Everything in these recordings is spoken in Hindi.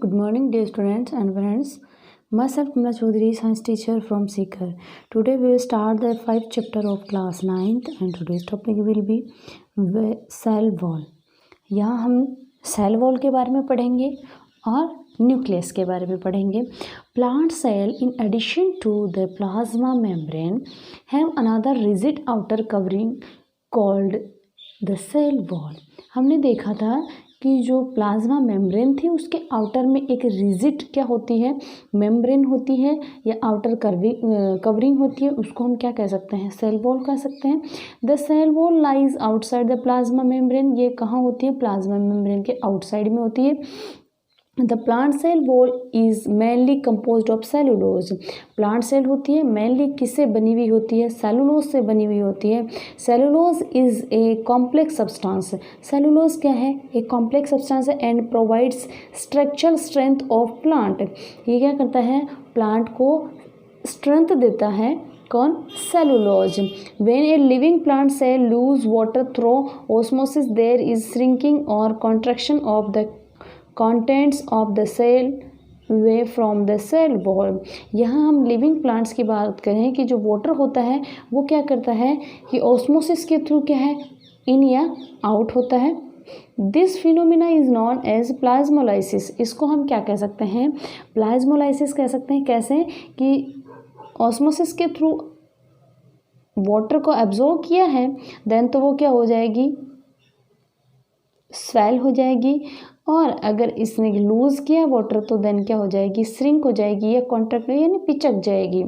Good morning, dear students and friends. Myself, Kamla Chaudhary, science teacher from Sikar. Today we will start the 5th chapter of class 9th and today's topic will be cell wall. यहाँ हम सेल वॉल के बारे में पढ़ेंगे और न्यूक्लियस के बारे में पढ़ेंगे. Plant cell, in addition to the plasma membrane, have another rigid outer covering called the cell wall. हमने देखा था कि जो प्लाज्मा मेम्ब्रेन थी उसके आउटर में एक रिजिड क्या होती है, मेम्ब्रेन होती है या आउटर कवरिंग होती है. उसको हम क्या कह सकते हैं, सेल वॉल कह सकते हैं. The cell wall lies outside the plasma membrane. ये कहाँ होती है, प्लाज्मा मेम्ब्रेन के आउटसाइड में होती है. The plant cell wall is mainly compose of cellulose. Plant cell होती है मेनली किससे बनी हुई होती है, सेलुलोज से बनी हुई होती है. Cellulose is a complex substance. Cellulose क्या है, एक कॉम्प्लेक्स सब्सटेंस है and provides structural strength of plant. ये क्या करता है, प्लांट को स्ट्रेंथ देता है. कौन, cellulose. When a living plant cell loose water through osmosis there is shrinking और contraction of the contents of the cell away from the cell wall. यहाँ हम लिविंग प्लांट्स की बात करें कि जो वाटर होता है वो क्या करता है कि ऑस्मोसिस के थ्रू क्या है, इन या आउट होता है. This phenomena is known as plasmolysis. इसको हम क्या कह सकते हैं, प्लाज्मोलाइसिस कह सकते हैं. कैसे कि ऑस्मोसिस के थ्रू वाटर को एब्जॉर्ब किया है, देन तो वो क्या हो जाएगी, स्वेल हो जाएगी. और अगर इसने लूज़ किया वाटर तो देन क्या हो जाएगी, श्रिंक हो जाएगी या कॉन्ट्रैक्ट यानी पिचक जाएगी.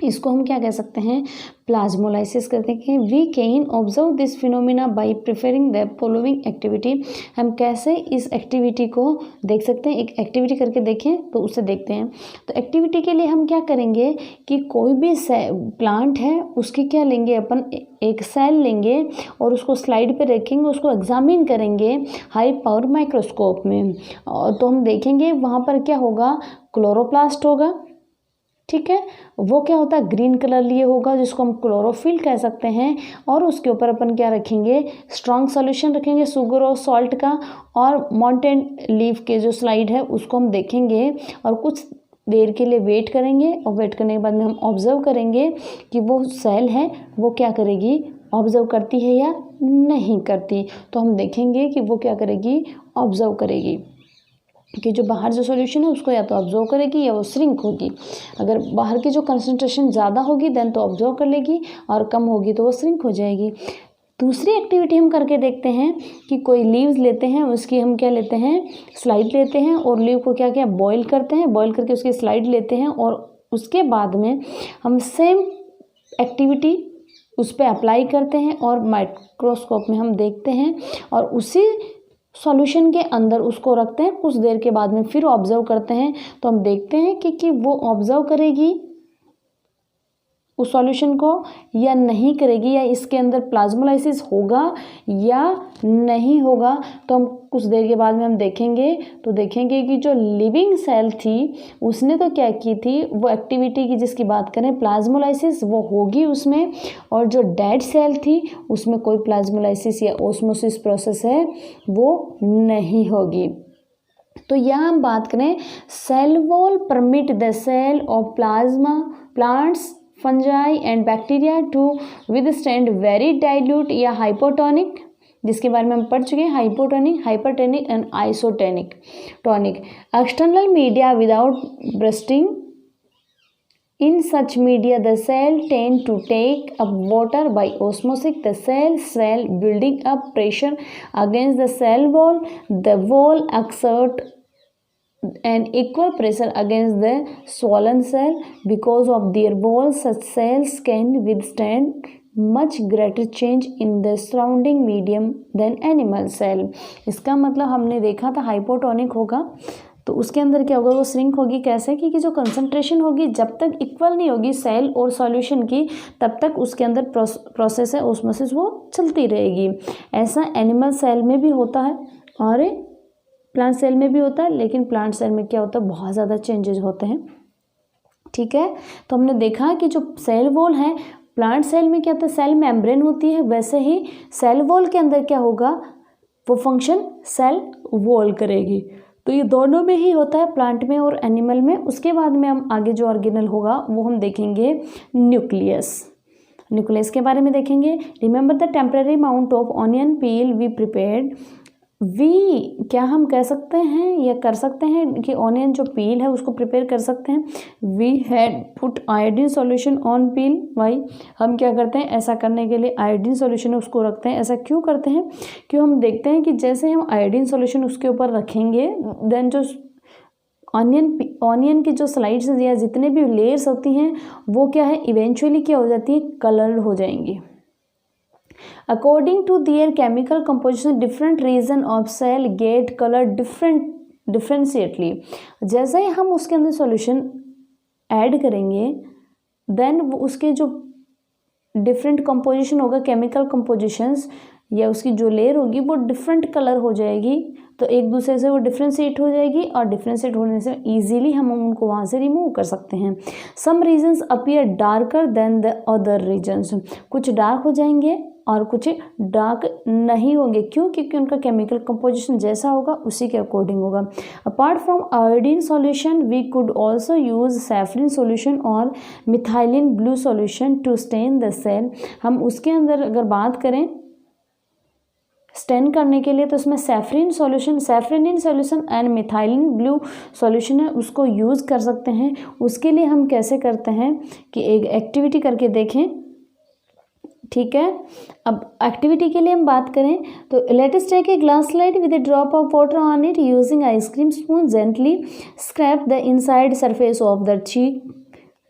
इसको हम क्या कह सकते हैं, प्लाज्मोलाइसिस कहते हैं. We can observe this phenomena by preferring the following activity. हम कैसे इस एक्टिविटी को देख सकते हैं, एक एक्टिविटी करके देखें तो उसे देखते हैं. तो एक्टिविटी के लिए हम क्या करेंगे कि कोई भी प्लांट है उसकी क्या लेंगे, अपन एक सेल लेंगे और उसको स्लाइड पे रखेंगे, उसको एग्जामिन करेंगे हाई पावर माइक्रोस्कोप में. और तो हम देखेंगे वहाँ पर क्या होगा, क्लोरोप्लास्ट होगा. ठीक है, वो क्या होता है, ग्रीन कलर लिए होगा जिसको हम क्लोरोफिल कह सकते हैं. और उसके ऊपर अपन क्या रखेंगे, स्ट्रॉन्ग सॉल्यूशन रखेंगे शुगर और सॉल्ट का. और माउंटेन लीफ के जो स्लाइड है उसको हम देखेंगे और कुछ देर के लिए वेट करेंगे. और वेट करने के बाद में हम ऑब्जर्व करेंगे कि वो सेल है वो क्या करेगी, ऑब्जर्व करती है या नहीं करती. तो हम देखेंगे कि वो क्या करेगी, ऑब्जर्व करेगी कि जो बाहर जो सॉल्यूशन है उसको या तो ऑब्जर्व करेगी या वो श्रिंक होगी. अगर बाहर की जो कंसंट्रेशन ज़्यादा होगी देन तो ऑब्जर्व कर लेगी और कम होगी तो वो श्रिंक हो जाएगी. दूसरी एक्टिविटी हम करके देखते हैं कि कोई लीव्स लेते हैं, उसकी हम क्या लेते हैं, स्लाइड लेते हैं और लीव को क्या क्या बॉईल करते हैं, बॉईल करके उसकी स्लाइड लेते हैं और उसके बाद में हम सेम एक्टिविटी उस पर अप्लाई करते हैं और माइक्रोस्कोप में हम देखते हैं और उसी सॉल्यूशन के अंदर उसको रखते हैं. कुछ देर के बाद में फिर ऑब्जर्व करते हैं तो हम देखते हैं कि वो ऑब्जर्व करेगी उस सॉल्यूशन को या नहीं करेगी, या इसके अंदर प्लाज्मोलाइसिस होगा या नहीं होगा. तो हम कुछ देर के बाद में हम देखेंगे तो देखेंगे कि जो लिविंग सेल थी उसने तो क्या की थी, वो एक्टिविटी की जिसकी बात करें प्लाज्मोलाइसिस वो होगी उसमें. और जो डेड सेल थी उसमें कोई प्लाज्मोलाइसिस या ऑस्मोसिस प्रोसेस है वो नहीं होगी. तो यहाँ हम बात करें, cell wall permit the cell of plasma plants fungi and bacteria to withstand very dilute या हाइपोटोनिक, जिसके बारे में हम पढ़ चुके हैं, hypotonic, hypertonic and isotonic tonic external media without bursting. In such media, the cell tend to take up water by osmosis. The cell swell, building up pressure against the cell wall. The wall exert an equal pressure against the swollen cell. Because of their wall, such cells can withstand much greater change in the surrounding medium than animal cell. इसका मतलब हमने देखा था हाइपोटोनिक होगा तो उसके अंदर क्या होगा, वो श्रिंक होगी. कैसे कि जो कंसंट्रेशन होगी जब तक इक्वल नहीं होगी सेल और सॉल्यूशन की तब तक उसके अंदर प्रोसेस है ऑस्मोसिस वो चलती रहेगी. ऐसा एनिमल सेल में भी होता है और प्लांट सेल में भी होता है, लेकिन प्लांट सेल में क्या होता है, बहुत ज़्यादा चेंजेस होते हैं. ठीक है, तो हमने देखा कि जो सेल वॉल है प्लांट सेल में क्या होता है, सेल मेम्ब्रेन होती है, वैसे ही सेल वॉल के अंदर क्या होगा, वो फंक्शन सेल वॉल करेगी. तो ये दोनों में ही होता है, प्लांट में और एनिमल में। उसके बाद में हम आगे जो ऑर्गेनल होगा वो हम देखेंगे न्यूक्लियस। न्यूक्लियस के बारे में देखेंगे। Remember the temporary amount of onion peel we prepared. We क्या हम कह सकते हैं या कर सकते हैं कि ऑनियन जो पील है उसको प्रिपेयर कर सकते हैं। We had put iodine solution on peel. Why, हम क्या करते हैं, ऐसा करने के लिए आयोडीन सॉल्यूशन उसको रखते हैं। ऐसा क्यों करते हैं, क्यों हम देखते हैं कि जैसे हम आयोडीन सॉल्यूशन उसके ऊपर रखेंगे देन जो ऑनियन की जो स्लाइड्स या जितने भी लेयर्स होती हैं वो क्या है, इवेंचुअली क्या हो जाती है, कलर्ड हो जाएंगी। According to their chemical composition, different region of cell get colored differentially. जैसे ही हम उसके अंदर सॉल्यूशन ऐड करेंगे देन उसके जो डिफरेंट कंपोजिशन होगा, केमिकल कंपोजिशंस या उसकी जो लेयर होगी वो डिफरेंट कलर हो जाएगी। तो एक दूसरे से वो डिफ्रेंशिएट हो जाएगी और डिफ्रेंशिएट होने से इजीली हम उनको वहाँ से रिमूव कर सकते हैं। Some regions appear darker than the other regions. कुछ डार्क हो जाएंगे और कुछ डार्क नहीं होंगे। क्यों? क्योंकि उनका केमिकल कंपोजिशन जैसा होगा उसी के अकॉर्डिंग होगा। Apart from iodine solution we could also use safranin solution और methylene blue solution to stain the cell. हम उसके अंदर अगर बात करें स्टेन करने के लिए तो इसमें saffron solution and methylene blue solution है उसको यूज़ कर सकते हैं। उसके लिए हम कैसे करते हैं कि एक एक्टिविटी करके देखें, ठीक है। अब एक्टिविटी के लिए हम बात करें तो let us take a glass slide with a drop of water on it using ice cream spoon gently scrape the inside surface of the cheek.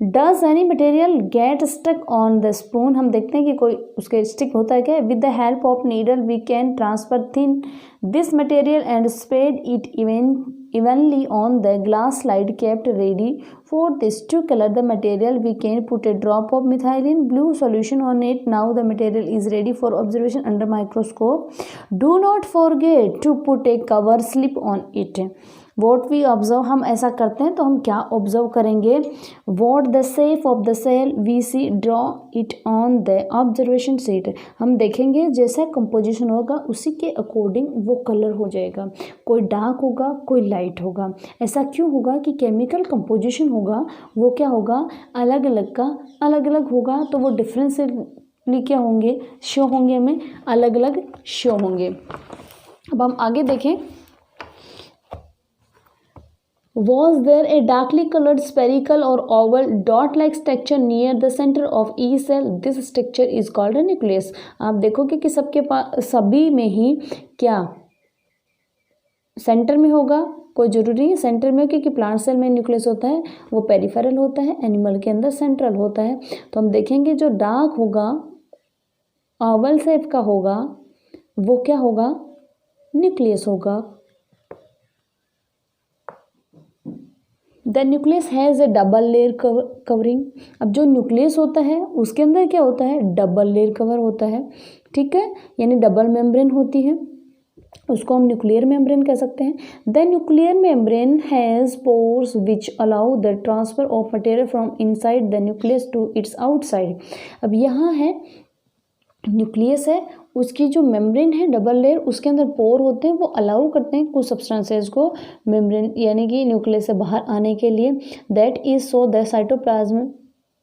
Does any material get stuck on the spoon. हम देखते हैं कि कोई उसके स्टिक होता है क्या। With the help of needle we can transfer thin this material and spread it evenly on the glass slide kept ready for this. To color the material we can put a drop of methylene blue solution on it. Now the material is ready for observation under microscope. Do not forget to put a cover slip on it. What we observe, हम ऐसा करते हैं तो हम क्या ऑब्जर्व करेंगे। What the shape of the cell we see, draw it on the observation sheet. हम देखेंगे जैसा कंपोजिशन होगा उसी के अकॉर्डिंग वो कलर हो जाएगा। कोई डार्क होगा, कोई लाइट होगा। ऐसा क्यों होगा कि केमिकल कंपोजिशन होगा वो क्या होगा, अलग अलग का अलग अलग होगा। तो वो डिफरेंसली क्या होंगे, शो होंगे, हमें अलग अलग शो होंगे। अब हम आगे देखें। Was there a darkly colored spherical or oval dot-like structure near the center of each cell? This structure is called a nucleus. आप देखोगे कि सबके पास सभी में ही क्या सेंटर में होगा, कोई जरूरी है सेंटर में, क्योंकि प्लांट सेल में न्यूक्लियस होता है वो पेरिफेरल होता है, एनिमल के अंदर सेंट्रल होता है। तो हम देखेंगे जो डार्क होगा, ओवल शेप का होगा, वो क्या होगा, न्यूक्लियस होगा। The nucleus has A double layer covering. अब जो न्यूक्लियस होता है उसके अंदर क्या होता है, डबल लेयर कवर होता है, ठीक है, यानी डबल मेम्ब्रेन होती है, उसको हम न्यूक्लियर मेम्ब्रेन कह सकते हैं। The nuclear membrane has pores which allow the transfer of material from inside the nucleus to its outside. अब यहाँ है न्यूक्लियस है, उसकी जो मेम्ब्रेन है डबल लेयर, उसके अंदर पोर होते हैं, वो अलाउ करते हैं कुछ सब्सटेंसेस को मेम्ब्रेन यानी कि न्यूक्लियस से बाहर आने के लिए। That is so the cytoplasm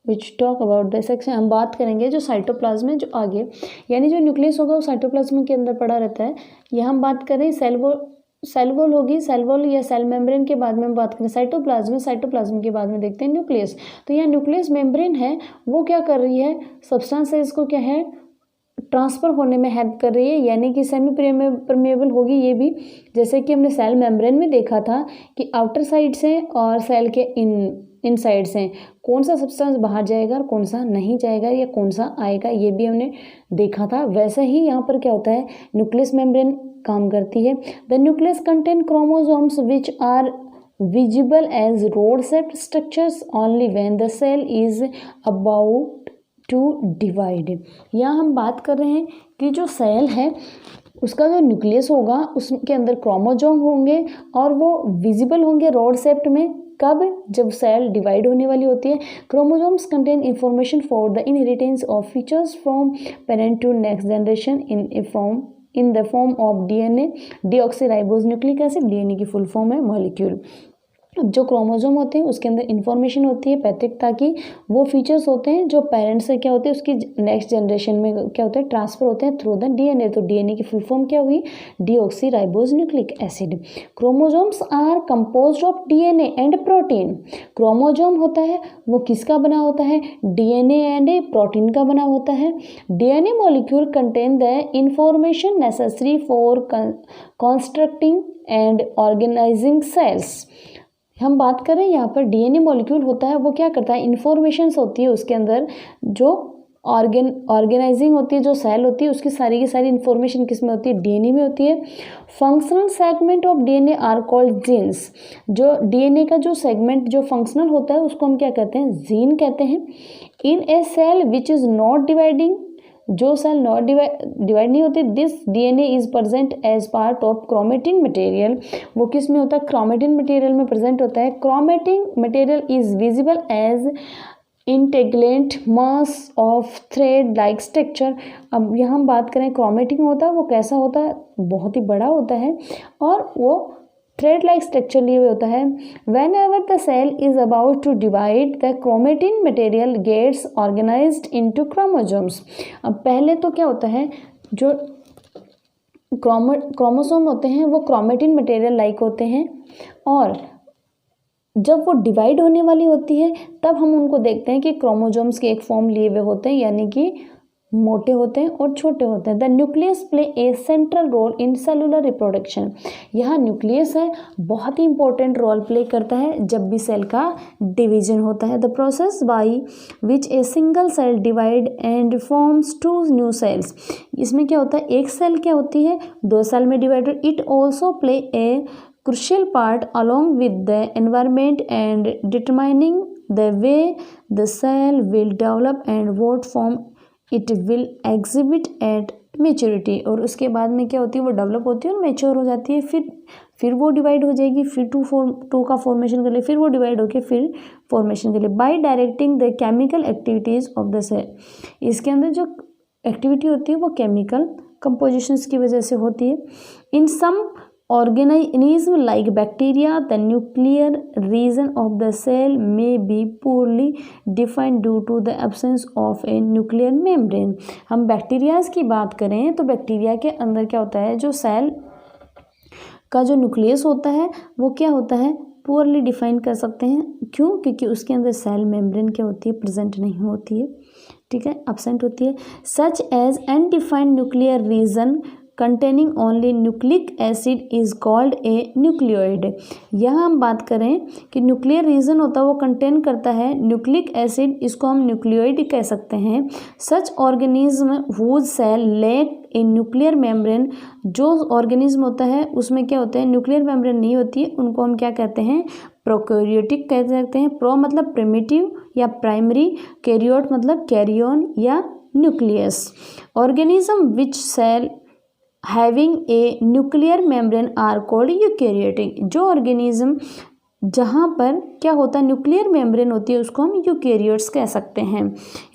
which talk about the section. हम बात करेंगे जो साइटोप्लाज्म है जो आगे, यानी जो न्यूक्लियस होगा वो साइटोप्लाज्म के अंदर पड़ा रहता है। यहाँ हम बात करें सेल वॉल होगी, सेल वॉल या सेल मेम्ब्रेन के बाद में हम बात करें साइटोप्लाज्म के बाद में देखते हैं न्यूक्लियस। तो यहाँ न्यूक्लियस मेम्ब्रेन है वो क्या कर रही है, सब्सटेंसेस को क्या है, ट्रांसफ़र होने में हेल्प कर रही है, यानी कि सेमी परमेबल होगी ये भी। जैसे कि हमने सेल मेम्ब्रेन में देखा था कि आउटर साइड से और सेल के इन साइड से कौन सा सब्सटेंस बाहर जाएगा और कौन सा नहीं जाएगा या कौन सा आएगा, ये भी हमने देखा था। वैसे ही यहाँ पर क्या होता है, न्यूक्लियस मेम्ब्रेन काम करती है। The nucleus contain chromosomes which are visible as rod-shaped structures only when the cell is about to divide. यहाँ हम बात कर रहे हैं कि जो सेल है उसका जो न्यूक्लियस होगा उसके अंदर क्रोमोसोम होंगे और वो विजिबल होंगे रॉड शेप्ड में। कब? जब सेल डिवाइड होने वाली होती है। Chromosomes contain information for the inheritance of features from parent to next generation in a form in the form of DNA deoxyribose nucleic acid. DNA की फुल फॉर्म है मॉलिक्यूल। जो क्रोमोसोम होते हैं उसके अंदर इंफॉर्मेशन होती है पैतृकता की, वो फीचर्स होते हैं जो पेरेंट्स से क्या होते हैं उसकी नेक्स्ट जनरेशन में क्या होता है ट्रांसफर होते हैं थ्रू द डीएनए। तो डीएनए की फुल फॉर्म क्या हुई, deoxyribose nucleic acid. Chromosomes are composed of DNA and protein. Chromosome होता है वो किसका बना होता है, डीएनए एंड प्रोटीन का बना होता है। DNA molecule contain the information necessary for constructing and organizing cells. हम बात करें यहाँ पर डीएनए मॉलिक्यूल होता है वो क्या करता है, इन्फॉर्मेशंस होती है उसके अंदर, जो ऑर्गेनाइजिंग होती है, जो सेल होती है उसकी सारी की सारी इन्फॉर्मेशन किस में होती है, डीएनए में होती है। Functional segment of DNA are called genes. जो डीएनए का जो सेगमेंट जो फंक्शनल होता है उसको हम क्या कहते हैं, जीन कहते हैं। In a cell which is not dividing, जो सेल नॉट डिवाइड नहीं होती, this DNA is present as part of chromatin material. वो किस में होता है, क्रोमेटिन मटेरियल में प्रेजेंट होता है। Chromatin material is visible as entangled mass of thread like structure. अब यहाँ हम बात करें क्रोमेटिन होता है वो कैसा होता है, बहुत ही बड़ा होता है और वो थ्रेड लाइक स्ट्रक्चर लिए हुए होता है। Whenever the cell is about to divide the chromatin material gets organized into chromosomes. अब पहले तो क्या होता है, जो क्रोमोसोम होते हैं वो क्रोमेटिन मटेरियल लाइक होते हैं और जब वो डिवाइड होने वाली होती है तब हम उनको देखते हैं कि क्रोमोसोम्स के एक फॉर्म लिए हुए होते हैं, यानी कि मोटे होते हैं और छोटे होते हैं। The nucleus play a central role in cellular reproduction. यहाँ न्यूक्लियस है बहुत ही इंपॉर्टेंट रोल प्ले करता है जब भी सेल का डिवीजन होता है। The process by which a single cell divide and forms two new cells. इसमें क्या होता है, एक सेल क्या होती है, दो सेल में divided. It also play A crucial part along with the environment and determining the way the cell will develop and what form it will exhibit at maturity। और उसके बाद में क्या होती है, वो डेवलप होती है और मैच्योर हो जाती है, फिर वो डिवाइड हो जाएगी, फिर टू का फॉर्मेशन के लिए, फिर वो डिवाइड होकर फिर फॉर्मेशन के लिए। By directing the chemical activities of the cell. इसके अंदर जो एक्टिविटी होती है वो केमिकल कंपोजिशंस की वजह से होती है। इन सम organism like bacteria, the nuclear region of the cell may be poorly defined due to the absence of a nuclear membrane। हम बैक्टीरियाज की बात करें तो बैक्टीरिया के अंदर क्या होता है, जो सेल का जो न्यूक्लियस होता है वो क्या होता है, पुअरली डिफाइन कर सकते हैं। क्यों, क्योंकि उसके अंदर सेल मेम्ब्रेन क्या होती है, प्रेजेंट नहीं होती है, ठीक है, एब्सेंट होती है। Such as undefined nuclear region containing only nucleic acid is called a nucleoid. यहाँ हम बात करें कि न्यूक्लियर रीजन होता है वो कंटेन करता है न्यूक्लिक एसिड, इसको हम न्यूक्लियोइड कह सकते हैं। Such organism whose cell lack a nuclear membrane. जो ऑर्गेनिज्म होता है उसमें क्या होता है, न्यूक्लियर मेम्ब्रेन नहीं होती है, उनको हम क्या कहते हैं, प्रोकैरियोटिक कह सकते हैं। प्रो मतलब प्रिमिटिव या प्राइमरी, कैरियोट मतलब कैरियन या nucleus. Organism which cell having a nuclear membrane are called eukaryotic. जो ऑर्गेनिज्म जहाँ पर क्या होता है, न्यूक्लियर मेम्ब्रेन होती है, उसको हम यूकैरियोट्स कह सकते हैं।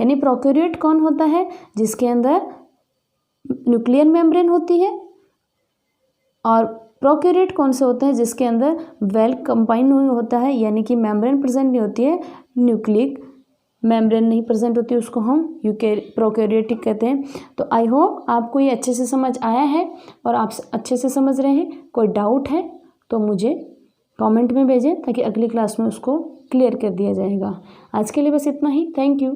यानी प्रोकैरियोट कौन होता है, जिसके अंदर न्यूक्लियर मेम्ब्रेन होती है, और प्रोकैरियोट कौन से होते हैं, जिसके अंदर वेल कंबाइन होता है, यानी कि मेम्ब्रेन प्रेजेंट नहीं होती है, न्यूक्लिक मेम्ब्रेन नहीं प्रेजेंट होती, उसको हम प्रोकैरियोटिक कहते हैं। तो आई होप आपको ये अच्छे से समझ आया है और आप अच्छे से समझ रहे हैं। कोई डाउट है तो मुझे कमेंट में भेजें ताकि अगली क्लास में उसको क्लियर कर दिया जाएगा। आज के लिए बस इतना ही। Thank you.